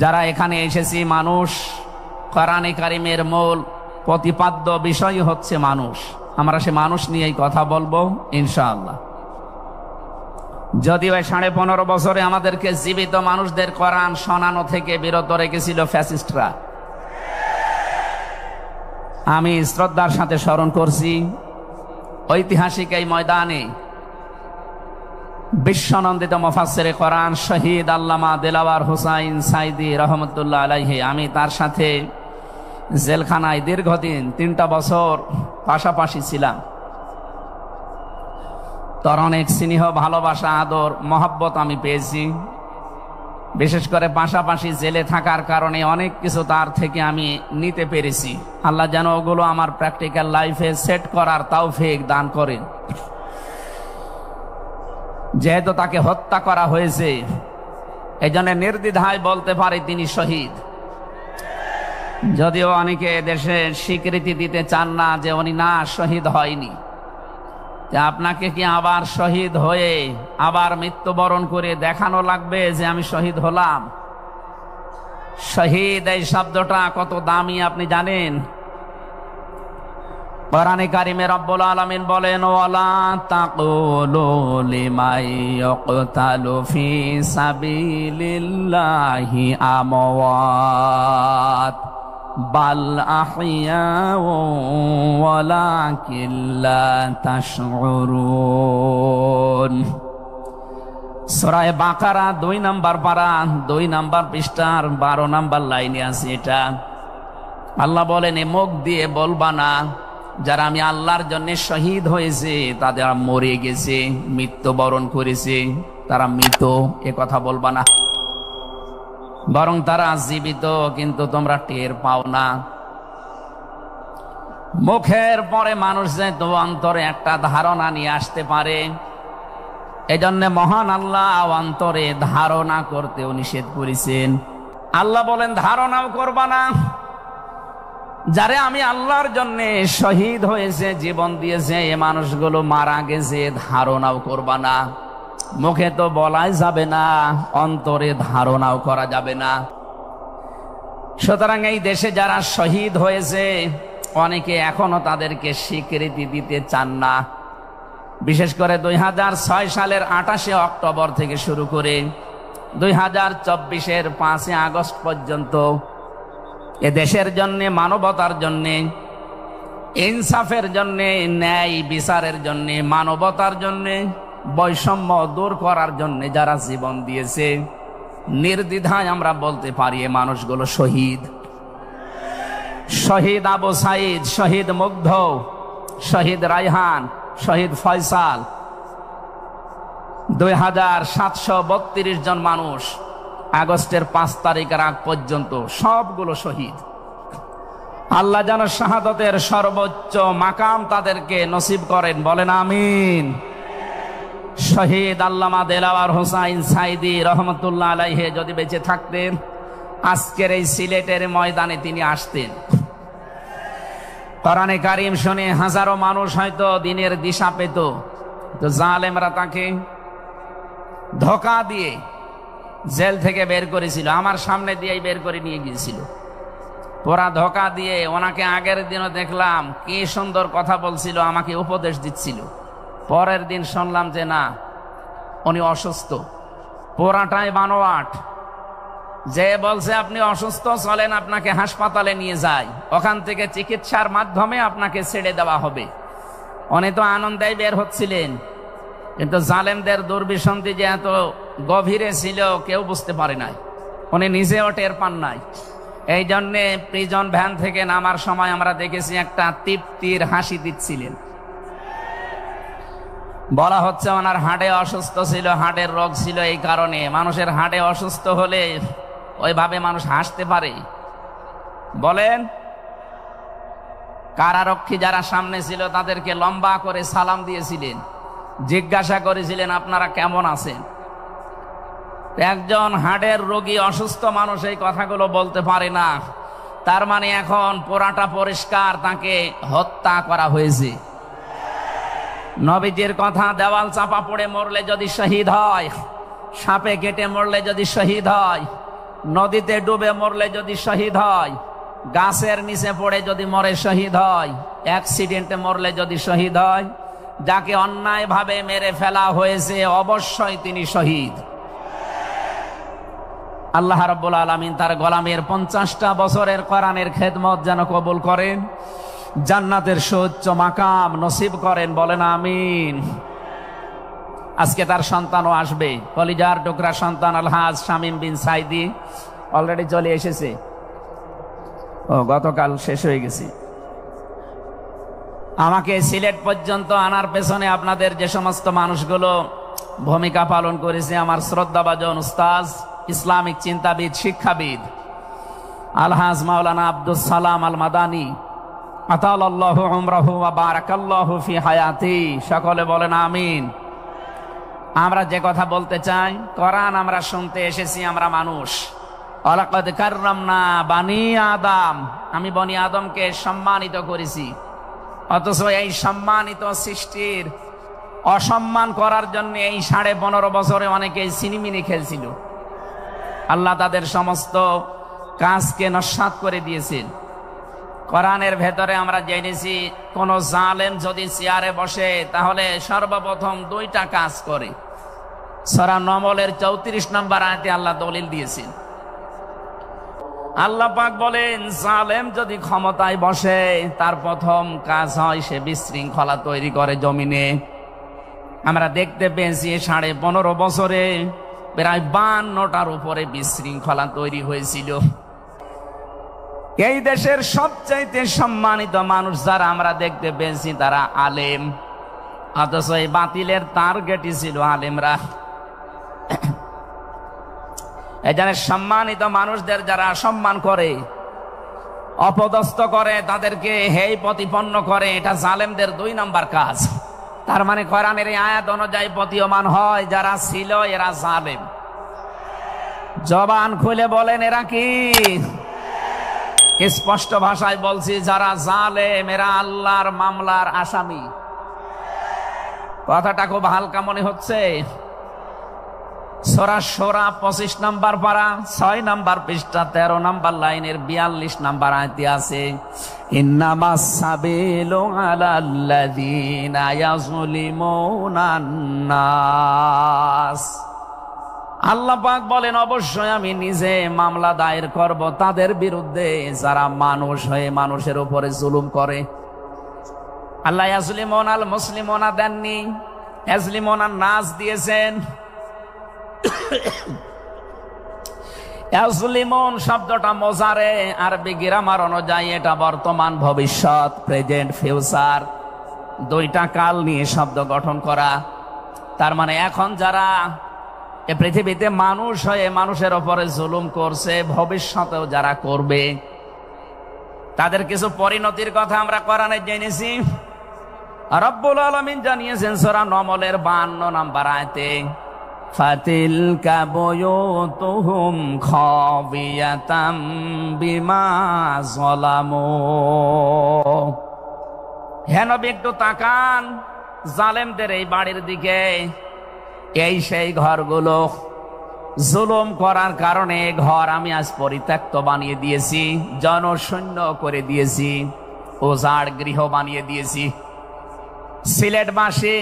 যারা এখানে এসেছি মানুষ, কোরআনে কারিমের মূল প্রতিপাদ্য বিষয় হচ্ছে মানুষ। আমরা সে মানুষ নিয়েই কথা বলবো ইনশাআল্লাহ। যদিও 15.5 বছরে আমাদেরকে জীবিত মানুষদের কোরআন শোনানো থেকে বিরত রেখেছিল ফ্যাসিস্টরা। আমি শ্রদ্ধার সাথে স্মরণ করছি ঐতিহাসিক এই ময়দানে বিশ্বনন্দিত মুফাসসিরে কোরআন শহীদ আল্লামা দিলওয়ার হোসাইন সাইদি রহমতুল্লাহ আলাইহি, আমি তার সাথে জেলখানায় দীর্ঘদিন 3টা বছর পাশাপাশি ছিলাম। তার অনেক স্নেহ, ভালোবাসা, আদর, মহব্বত আমি পেয়েছি। বিশেষ করে পাশাপাশি জেলে থাকার কারণে অনেক কিছু তার থেকে আমি নিতে পেরেছি। আল্লাহ যেন ওগুলো আমার প্র্যাকটিক্যাল লাইফে সেট করার তৌফিক দান করেন। যেহেতু তাকে হত্যা করা হয়েছে, এজন্য নির্দ্বিধায় বলতে পারি তিনি শহীদ। যদিও অনেকে দেশে স্বীকৃতি দিতে চান না যে উনি না শহীদ হয়নি। আপনাকে কি আবার শহীদ হয়ে আবার মৃত্যুবরণ করে দেখানো লাগবে যে আমি শহীদ হলাম? শহীদ এই শব্দটা কত দামি আপনি জানেন? কোরআনে কারিমে রব্বুল আলামিন বলেন, ওয়ালা তাকুলু লিমান ইয়াকতালু ফি সাবিলিল্লাহি আমওয়াত বাল আহইয়াউ ওয়ালাকিন লা তাশউরুন। সূরা বাকারা 2 নম্বর পারা 2 নম্বর পৃষ্ঠার 12 নম্বর লাইনে আছে এটা। আল্লাহ বলেন, মুখ দিয়ে বলবা না যারা আমি আল্লাহর জন্য শহীদ হয়েছে তাদের মরে গেছে, মৃত্যুবরণ করেছে, তারা মৃত, এ কথা বলবা না। বরং তারা জীবিত, কিন্তু তোমরা টের পাও না। মুখের পরে মানুষ যেহেতু অন্তরে একটা ধারণা নিয়ে আসতে পারে, এজন্য মহান আল্লাহ অন্তরে ধারণা করতেও নিষেধ করেছেন। আল্লাহ বলেন ধারণাও করবা না। যারা আমি আল্লাহর জন্য শহীদ হয়েছে, জীবন দিয়েছে, এ মানুষগুলো মারা গেছে, ধারণাও করবা না। মুখে তো বলাই যাবে না, অন্তরে ধারণাও করা যাবে না। সুতরাং এই দেশে যারা শহীদ হয়েছে, অনেকে এখনো তাদেরকে স্বীকৃতি দিতে চান না। বিশেষ করে 2006 সালের 28শে অক্টোবর থেকে শুরু করে 2024-এর 5 আগস্ট পর্যন্ত এ দেশের জন্য, মানবতার জন্য, ইনসাফের জন্য, ন্যায় বিচারের জন্য, মানবতার জন্য, বৈষম্য দূর করার জন্য যারা জীবন দিয়েছে, নির্দ্বিধায় আমরা বলতে পারি এ মানুষগুলো শহীদ। শহীদ আবু সাইদ, শহীদ মুগ্ধ, শহীদ রায়হান, শহীদ ফয়সাল, 2732 জন মানুষ আগস্টের 5 তারিখের আগ পর্যন্ত সবগুলো শহীদ। আল্লাহ যেন শাহাদতের সর্বোচ্চ মাকাম তাদেরকে নসিব করেন, বলেন আমিন। শহীদ আল্লামা দিলওয়ার হোসাইন সাইদি রহমতুল্লাহ আলাইহি যদি বেঁচে থাকতেন, আজকের এই সিলেটের ময়দানে তিনি আসতেন। কোরআনে কারিম শুনে হাজারো মানুষ হয়তো দিনের দিশা পেত, তো জালেমরা তাকে ধোঁকা দিয়ে জেল থেকে বের করেছিল। আমার সামনে দিয়েই বের করে নিয়ে গিয়েছিল, পুরা ধোঁকা দিয়ে। ওনাকে আগের দিনও দেখলাম কি সুন্দর কথা বলছিল, আমাকে উপদেশ দিচ্ছিল। পরের দিন শুনলাম যে না, উনি অসুস্থ, পুরাটাই বানোয়াট। যে বলছে আপনি অসুস্থ, চলেন আপনাকে হাসপাতালে নিয়ে যাই, ওখান থেকে চিকিৎসার মাধ্যমে আপনাকে ছেড়ে দেওয়া হবে। উনি তো আনন্দে বের হচ্ছিলেন, কিন্তু জালেমদের দুর্বিসন্ধি যে এত গভীরে ছিল কেউ বুঝতে পারে নাই, উনি নিজেও টের পান নাই। এই জন্যে প্রিজন ভ্যান থেকে নামার সময় আমরা দেখেছি একটা তৃপ্তির হাসি দিচ্ছিলেন। বলা হচ্ছে ওনার হাড়ে অসুস্থ ছিল, হাড়ের রোগ ছিল। এই কারণে মানুষের হাড়ে অসুস্থ হলে ওইভাবে মানুষ হাসতে পারে? বলেন। কারারক্ষী যারা সামনে ছিল তাদেরকে লম্বা করে সালাম দিয়েছিলেন, জিজ্ঞাসা করেছিলেন আপনারা কেমন আছেন। একজন হাড়ের রোগী অসুস্থ মানুষ এই কথাগুলো বলতে পারে না, তার মানে এখন পুরাটা পরিষ্কার, তাকে হত্যা করা হয়েছে। নবীজির কথা, দেওয়াল চাপা পড়ে মরলে যদি শহীদ হয়, সাপে কেটে মরলে যদি শহীদ হয়, নদীতে ডুবে মরলে যদি শহীদ হয়, গাছের নিচে পড়ে যদি মরে শহীদ হয়, অ্যাক্সিডেন্টে মরলে যদি শহীদ হয়, যাকে অন্যায়ভাবে মেরে ফেলা হয়েছে অবশ্যই তিনি শহীদ। আল্লাহ রাব্বুল আলামিন তার গোলামের 50টা বছরের কোরআনের খেদমত যেন কবুল করেন, জান্নাতের সুউচ্চ মাকাম নসিব করেন, বলেন আমিন। আজকে তার সন্তানও আসবে, কলিজার টুকরা সন্তান আলহাজ শামীম বিন সাইদি অলরেডি চলে এসেছে। গতকাল শেষ হয়ে গেছে। আমাকে সিলেট পর্যন্ত আনার পেছনে আপনাদের যে সমস্ত মানুষগুলো ভূমিকা পালন করেছে, আমার শ্রদ্ধাভাজন উস্তাজ, ইসলামিক চিন্তাবিদ, শিক্ষাবিদ আলহাজ মাওলানা আব্দুস সালাম আল মাদানী, আতালাল্লাহু উমরাহু ওয়া বারাকাল্লাহু ফি হায়াতি, সকলে বলেন আমিন। আমরা যে কথা বলতে চাই, কোরআন আমরা শুনতে এসেছি, আমরা মানুষ। ওয়ালাকাদ কাররামনা বানি আদম, আমি বনি আদমকে সম্মানিত করেছি। অথচ এই সম্মানিত সৃষ্টির অসম্মান করার জন্য এই 15.5 বছরে অনেকেই সিনিমিনি খেলছিল। আল্লাহ তাদের সমস্ত কাজকে নস্যাৎ করে দিয়েছেন। কোরআনের ভেতরে আমরা জেনেছি, কোন জালেম যদি চেয়ারে বসে তাহলে সর্বপ্রথম 2টা কাজ করে। সূরা নমলের 34 নম্বর আয়াতে আল্লাহ দলিল দিয়েছেন। আল্লাহ পাক বলেন, জালেম যদি ক্ষমতায় বসে তার প্রথম কাজ হয় সে বিশৃঙ্খলা তৈরি করে জমিনে। আমরা দেখতে পেয়েছি 15.5 বছরে প্রায় 52টার উপরে বিশৃঙ্খলা তৈরি হয়েছিল। এই দেশের সবচাইতে সম্মানিত মানুষ যারা আমরা দেখতে পেয়েছি তারা আলেম, অথচ এই বাতিলের টার্গেটই ছিল আলেমরা। এই জন্য সম্মানিত মানুষদের যারা সম্মান করে, অপদস্থ করে, তাদেরকে হেয় প্রতিপন্ন করে, এটা জালেমদের 2 নম্বর কাজ। তার মানে কোরআনের এই আয়াত অনুযায়ী প্রতীয়মান হয় যারা ছিল এরা জালেম। জবান খুলে বলেন এরা কি? স্পষ্ট ভাষায় বলছি, যারা জালেম এরা আল্লাহর মামলার আসামি। কথাটা খুব হালকা মনে হচ্ছে। সূরা শূরা 25 নম্বর পারা 6 নম্বর পৃষ্ঠা 13 নম্বর লাইনের 42 নম্বর আয়াতে আছে, ইন্নামাস সাবিলু আলাল্লাযীনা ইয়াযলিমুনান নাস। আল্লাহ পাক বলেন, অবশ্যই আমি নিজে মামলা দায়ের করব তাদের বিরুদ্ধে যারা মানুষ হয়ে মানুষের উপরে জুলুম করে। আল্লাহ ইয়াজলিমুনাল মুসলিমুনা দেননি, ইয়াজলিমুনান নাস দিয়েছেন। ইয়াজলিমুন শব্দটা মোজারে, আরবি গ্রামার অনুযায়ী এটা বর্তমান, ভবিষ্যৎ, প্রেজেন্ট, ফিউচার, 2টা কাল নিয়ে শব্দ গঠন করা। তার মানে এখন যারা এ পৃথিবীতে মানুষ হয়ে মানুষের উপরে জুলুম করছে, ভবিষ্যতেও যারা করবে, তাদের কিছু পরিণতির কথা আমরা কোরআনে জেনেছি। রব্বুল আলামিন জানিয়েছেন সূরা নমলের 52 নম্বর আয়াতে, ফাতিলকা বুয়ুতুহুম খাবিয়াতাম বিমা যালামু। হে নবী, একটু তাকান জালেমদের এই বাড়ির দিকে। এই সেই ঘরগুলো জুলুম করার কারণে ঘর আমি আজ পরিত্যক্ত বানিয়ে দিয়েছি, জনশূন্য করে দিয়েছি, উজাড় গৃহ বানিয়ে দিয়েছি। সিলেটবাসী,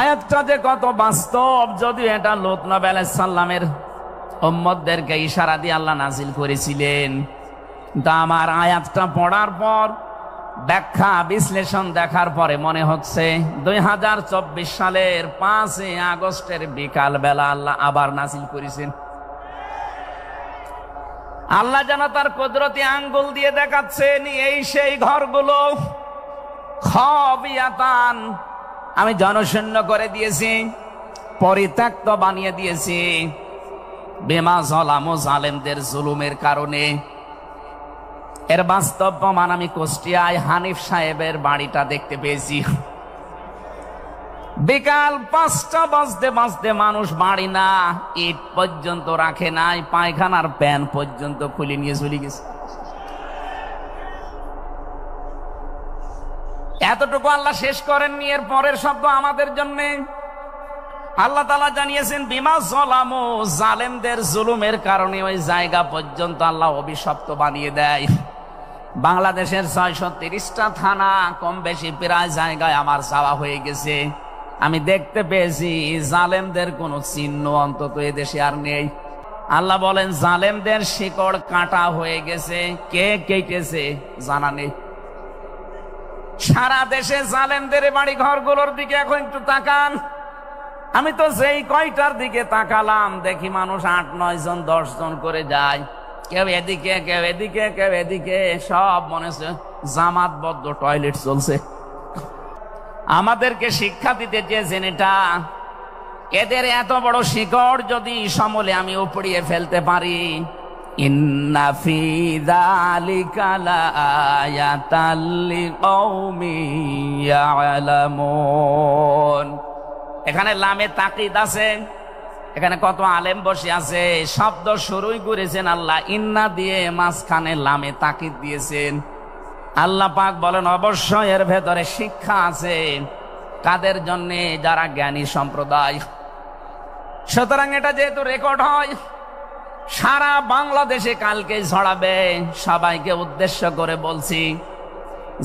আয়াতটা যে কত বাস্তব, যদিও এটা লূত নবী আলাইহিস সালামের উম্মতদেরকে ইশারা দিয়ে আল্লাহ নাজিল করেছিলেন। তা আমার আয়াতটা পড়ার পর, ব্যাখ্যা বিশ্লেষণ দেখার পরে মনে হচ্ছে 2024 সালের 5 আগস্টের বিকাল বেলা আল্লাহ আবার নাজিল করেছেন। আল্লাহ যেন তার কুদরতি আঙ্গুল দিয়ে দেখাচ্ছেন, এই সেই ঘরগুলো খাবিয়াতান, আমি জনশূন্য করে দিয়েছি, পরিত্যক্ত বানিয়ে দিয়েছি, বিমা যালামু, জালেমদের জুলুমের কারণে। এর বাস্তব প্রমাণ আমি কুষ্টিয়ায় হানিফ সাহেবের বাড়িটা দেখতে পেয়েছি। বিকাল 5টা বাজতে বাজতে মানুষ বাড়ি না ইট পর্যন্ত রাখে নাই, পায়খানার প্যান পর্যন্ত খুলে নিয়ে চলে গেছে। এতটুকু আল্লাহ শেষ করেননি, এর পরের শব্দ আমাদের জন্য। আল্লাহ তাআলা জানিয়েছেন বিমা যালামু, জালেমদের জুলুমের কারণে ওই জায়গা পর্যন্ত আল্লাহ অভিশপ্ত বানিয়ে দেয়। বাংলাদেশের 630টা থানা কম বেশি প্রায় জায়গায় আমার যাওয়া হয়ে গেছে। আমি দেখতে পেয়েছি জালেমদের কোনো চিহ্ন অন্তত এদেশে আর নেই। আল্লাহ বলেন জালেমদের শিকড় কাটা হয়ে গেছে, কে কেটেছে জানা নেই। সারা দেশে জালেমদের বাড়ি ঘরগুলোর দিকে এখন একটু তাকান। আমি তো যেই কয়টার দিকে তাকালাম দেখি মানুষ 8-9 জন 10 জন করে যায়, কেউ এদিকে কেউ এদিকে কেউ এদিকে, সব মনে হচ্ছে জামাতবদ্ধ টয়লেট চলছে। আমাদেরকে শিক্ষা দিতে চেয়েছেন এটা, এদের এত বড় শিকড় যদি সমূলে আমি উপড়িয়ে ফেলতে পারি, ইন্না ফি যালিকা লাআয়াতাল লিকাউমিন ইয়ালামুন। এখানে লামে তাকিদ আছে, এখানে কত আলেম বসে আছে, শব্দ শুরুই করেছেন আল্লাহ ইন্না দিয়ে, মাঝখানে লামে তাকিদ দিয়েছেন। আল্লাহ পাক বলেন অবশ্যই এর ভেতরে শিক্ষা আছে। কাদের জন্য? যারা জ্ঞানী সম্প্রদায়। সুতরাং এটা যেহেতু রেকর্ড হয়, সারা বাংলাদেশে কালকে ছড়াবে। সবাইকে উদ্দেশ্য করে বলছি,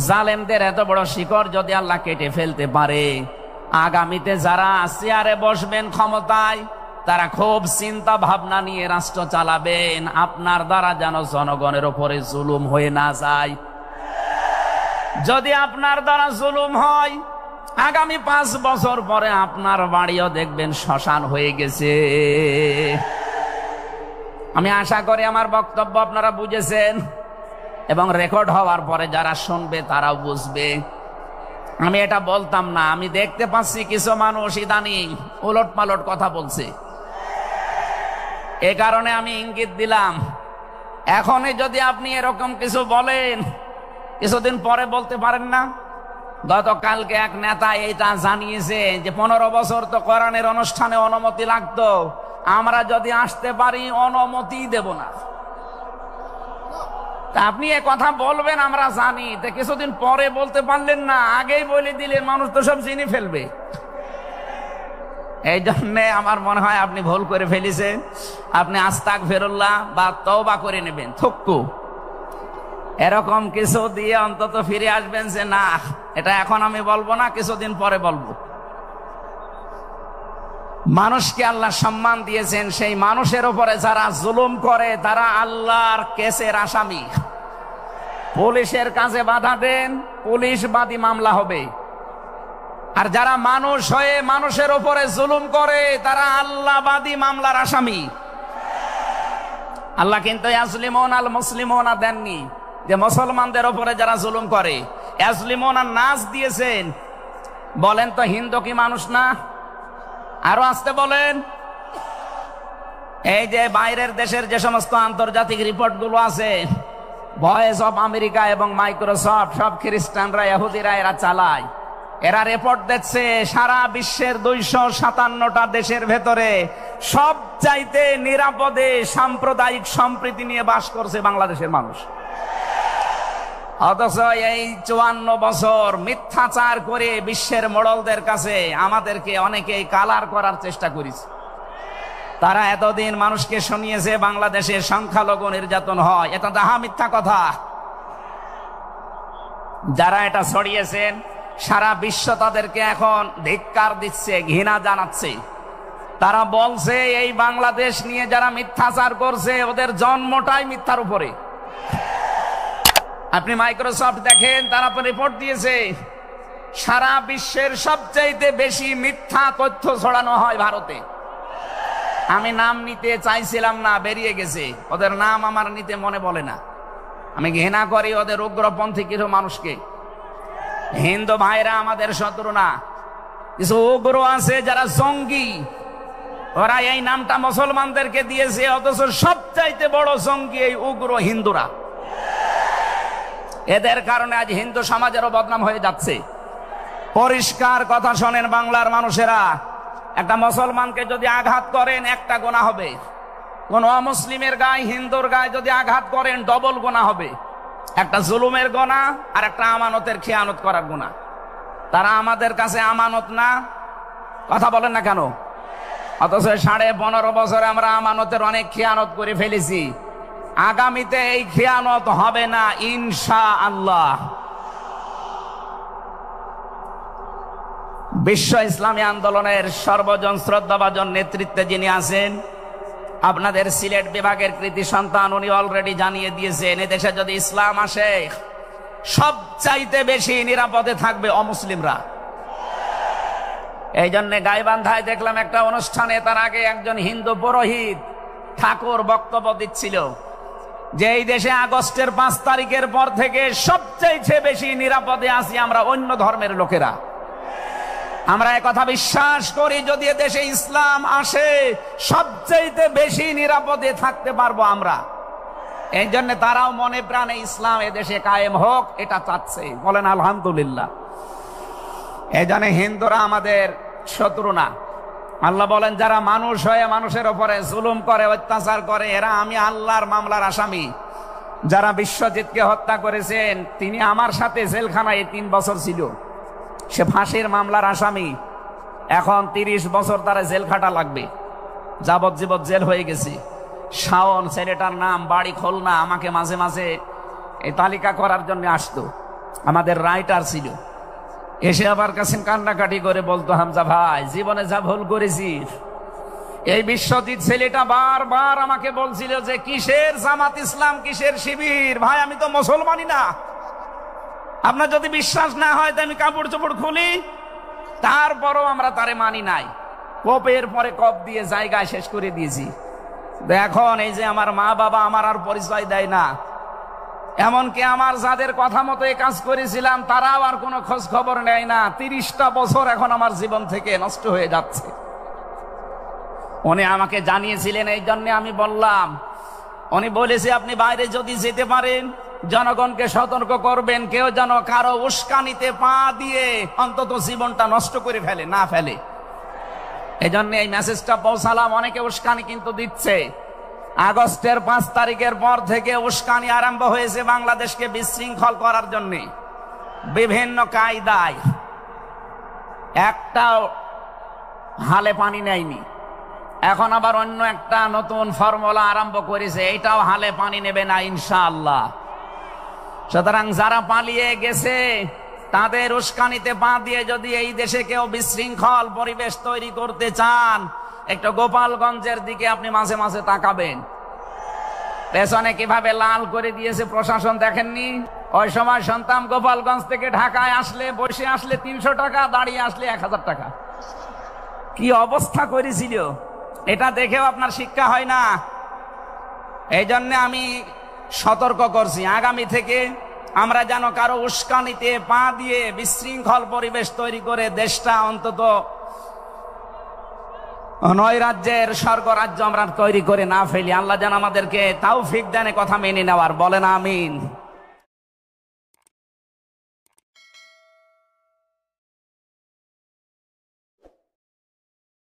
জালেমদের এত বড় শিকড় যদি আল্লাহ কেটে ফেলতে পারে, আগামীতে যারা চেয়ারে বসবেন ক্ষমতায়, তারা খুব চিন্তা ভাবনা নিয়ে রাষ্ট্র চালাবেন, আপনার দ্বারা যেন জনগণের উপরে জুলুম হয়ে না যায়। যদি আপনার দ্বারা জুলুম হয়, আগামী 5 বছর পরে আপনার বাড়িও দেখবেন শ্মশান হয়ে গেছে। আমি আশা করি আমার বক্তব্য আপনারা বুঝেছেন, এবং রেকর্ড হওয়ার পরে যারা শুনবে তারাও বুঝবে। আমি এটা বলতাম না, আমি দেখতে পাচ্ছি কিছু মানুষ ইদানিং উলট পালট কথা বলছে। এ কারণে আমি ইঙ্গিত দিলাম, এখনই যদি আপনি এরকম কিছু বলেন, কিছুদিন পরে বলতে পারেন না। গতকালকে এক নেতা এটা জানিয়েছে যে 15 বছর তো কোরআনের অনুষ্ঠানে অনুমতি লাগতো, আমরা যদি আসতে পারি অনুমতি দেব না। তা আপনি এ কথা বলবেন আমরা জানি, তা কিছুদিন পরে বলতে পারলেন না, আগেই বলে দিলেন, মানুষ তো সব চিনি ফেলবে। এই জন্যে আমার মনে হয় আপনি ভুল করে ফেলেছেন। আপনি আস্তাগফিরুল্লাহ বা তওবা করে নেবেন, থুক্কু এরকম কিছু দিয়ে অন্তত ফিরে আসবেন যে না, এটা এখন আমি বলবো না, কিছুদিন পরে বলবো। মানুষকে আল্লাহ সম্মান দিয়েছেন, সেই মানুষের উপরে যারা জুলুম করে তারা আল্লাহর কেসের আসামি। পুলিশের কাজে বাধা দেন, পুলিশ বাদী মামলা হবে। আর যারা মানুষ হয়ে মানুষের উপরে জুলুম করে তারা আল্লাহবাদী মামলার আসামি। আল্লাহ কিন্তু ইয়াজলিমুন আল মুসলিমুনা দেননি, যে মুসলমানদের উপরে যারা জুলুম করে ইয়াজলিমুনা নাস দিয়েছেন। বলেন তো হিন্দু কি মানুষ না? আরো আসতে বলেন। এই যে বাইরের দেশের যে সমস্ত আন্তর্জাতিক রিপোর্ট গুলো আছে, ভয়েস অফ আমেরিকা এবং মাইক্রোসফট, সব খ্রিস্টানরা ইহুদিরা এরা চালায়। এরা রিপোর্ট দিচ্ছে সারা বিশ্বের 257টা দেশের ভেতরে সবচাইতে নিরাপদে সাম্প্রদায়িক সম্প্রীতি নিয়ে বাস করছে বাংলাদেশের মানুষ। অথচ এই 54 বছর মিথ্যাচার করে বিশ্বের মোড়লদের কাছে আমাদেরকে অনেকেই কালার করার চেষ্টা করেছে। তারা এতদিন মানুষকে শুনিয়েছে বাংলাদেশে সংখ্যালঘু নির্যাতন হয়, এটা দাহা মিথ্যা কথা। যারা এটা ছড়িয়েছেন সারা বিশ্ব তাদেরকে এখন ধিক্কার দিচ্ছে, ঘৃণা জানাচ্ছে। তারা বলছে এই বাংলাদেশ নিয়ে যারা মিথ্যাচার করছে ওদের জন্মটাই মিথ্যার উপরে। আপনি মাইক্রোসফট দেখেন, তারা রিপোর্ট দিয়েছে সারা বিশ্বের সবচাইতে বেশি মিথ্যা তথ্য ছড়ানো হয় ভারতে। আমি নাম নিতে চাইছিলাম না, বেরিয়ে গেছে। ওদের নাম আমার নিতে মনে বলে না। আমি ঘৃণা করি ওদের উগ্রপন্থী কিছু মানুষকে। হিন্দু ভাইরা আমাদের শত্রু না, কিছু উগ্র আছে যারা জঙ্গি, ওরা এই নামটা মুসলমানদেরকে দিয়েছে, অথচ সবচাইতে বড় জঙ্গি এই উগ্র হিন্দুরা। এদের কারণে আজ হিন্দু সমাজেরও বদনাম হয়ে যাচ্ছে। পরিষ্কার কথা শোনেন বাংলার মানুষেরা, একটা মুসলমানকে যদি আঘাত করেন একটা গুনাহ হবে, কোন অমুসলিমের গায়ে হিন্দুর গায়ে যদি আঘাত করেন ডবল গুনাহ হবে। একটা জুলুমের গুনাহ আর একটা আমানতের খেয়ানত করার গুনাহ। তারা আমাদের কাছে আমানত না, কথা বলেন না কেন? অথচ 15.5 বছরে আমরা আমানতের অনেক খেয়ানত করে ফেলেছি। আগামীতে এই খেয়ানত হবে না ইনশাআল্লাহ। বিশ্ব ইসলামী আন্দোলনের সর্বজন শ্রদ্ধাভাজন নেতৃত্বে যিনি আছেন, আপনাদের সিলেট বিভাগের কৃতি সন্তান, উনি অলরেডি জানিয়ে দিয়েছেন এদেশে যদি ইসলাম আসে সবচাইতে বেশি নিরাপদে থাকবে অমুসলিমরা। এই জন্য গাইবান্ধায় দেখলাম একটা অনুষ্ঠানে, তার আগে একজন হিন্দু পুরোহিত ঠাকুর বক্তব্য দিচ্ছিল যে এই দেশে আগস্টের 5 তারিখের পর থেকে সবচাইতে বেশি নিরাপদে আছি আমরা অন্য ধর্মের লোকেরা। আমরা একথা বিশ্বাস করি, যদি দেশে ইসলাম আসে সবচাইতে বেশি নিরাপদে থাকতে পারবো আমরা। এই জন্য তারাও মনে প্রাণে ইসলাম এদেশে কায়েম হোক এটা চাচ্ছে, বলেন আলহামদুলিল্লাহ। এই জন্য হিন্দুরা আমাদের শত্রু না। আল্লাহ বলেন যারা মানুষ হয়ে মানুষের উপরে জুলুম করে, অত্যাচার করে, এরা আমি আল্লাহর মামলার আসামি। যারা বিশ্বজিৎকে হত্যা করেছেন তিনি আমার সাথে জেলখানায় 3 বছর ছিল, সে ফাঁসির মামলার আসামি। এখন 30 বছর তারা জেল খাটা লাগবে, যাবজ্জীবন জেল হয়ে গেছে। শাওন ছেলেটার নাম, বাড়ি খুলনা, আমাকে মাঝে মাঝে এই তালিকা করার জন্য আসতো, আমাদের রাইটার ছিল। এসে আবার কাছে কান্নাকাটি করে বলতো, হামজা ভাই জীবনে যা ভুল করেছিস। এই বিশ্বজিৎ ছেলেটা বারবার আমাকে বলছিল যে কিসের জামাত ইসলাম, কিসের শিবির, ভাই আমি তো মুসলমানই না। আপনার যদি বিশ্বাস না হয় তো আমি কাপড় চোপড় খুলি, তারপরও আমরা তারে মানি নাই। কপের পরে কপ দিয়ে জায়গায় শেষ করে দিয়েছি। এখন এই যে আমার মা বাবা আমার আর পরিচয় দেয় না, এমনকি আমার যাদের কথা মতো এই কাজ করেছিলাম তারাও আর কোনো খোঁজ খবর নেয় না। 30টা বছর এখন আমার জীবন থেকে নষ্ট হয়ে যাচ্ছে। উনি আমাকে জানিয়েছিলেন, এই জন্য আমি বললাম। উনি বলেছে আপনি বাইরে যদি যেতে পারেন জনগণকে সতর্ক করবেন, কেউ যেন কারো উস্কানিতে পা দিয়ে অন্তত জীবনটা নষ্ট করে ফেলে না ফেলে। এই জন্য এই মেসেজটা পৌঁছালাম। অনেকে উস্কানি কিন্তু দিচ্ছে। আগস্টের 5 তারিখের পর থেকে উস্কানি আরম্ভ হয়েছে বাংলাদেশকে বিশৃঙ্খল করার জন্য বিভিন্ন কায়দায়। একটাও হালে পানি নেয়নি, এখন আবার অন্য একটা নতুন ফর্মুলা আরম্ভ করেছে, এইটাও হালে পানি নেবে না ইনশাআল্লাহ। সুতরাং যারা পালিয়ে গেছে তাদের উস্কানিতে পা দিয়ে যদি এই দেশে কেউ বিশৃঙ্খল পরিবেশ তৈরি করতে চান, একটু গোপালগঞ্জের দিকে আপনি মাঝে মাঝে তাকাবেন। পেছনে কিভাবে লাল করে দিয়েছে প্রশাসন দেখেননি? ওই সময় সন্তান গোপালগঞ্জ থেকে ঢাকায় আসলে, বসে আসলে 300 টাকা, দাঁড়িয়ে আসলে 1000 টাকা। কি অবস্থা করেছিল, এটা দেখেও আপনার শিক্ষা হয় না। এই জন্য আমি সতর্ক করছি, আগামী থেকে আমরা যেন কারো উস্কানিতে পা দিয়ে বিশৃঙ্খল পরিবেশ তৈরি করে দেশটা অন্তত 9 রাজ্যের স্বর্গরাজ্য আমরা তৈরি করে না ফেলি। আল্লাহ যেন আমাদেরকে তাওফিক দেন কথা মেনে নেওয়ার, বলেন আমিন।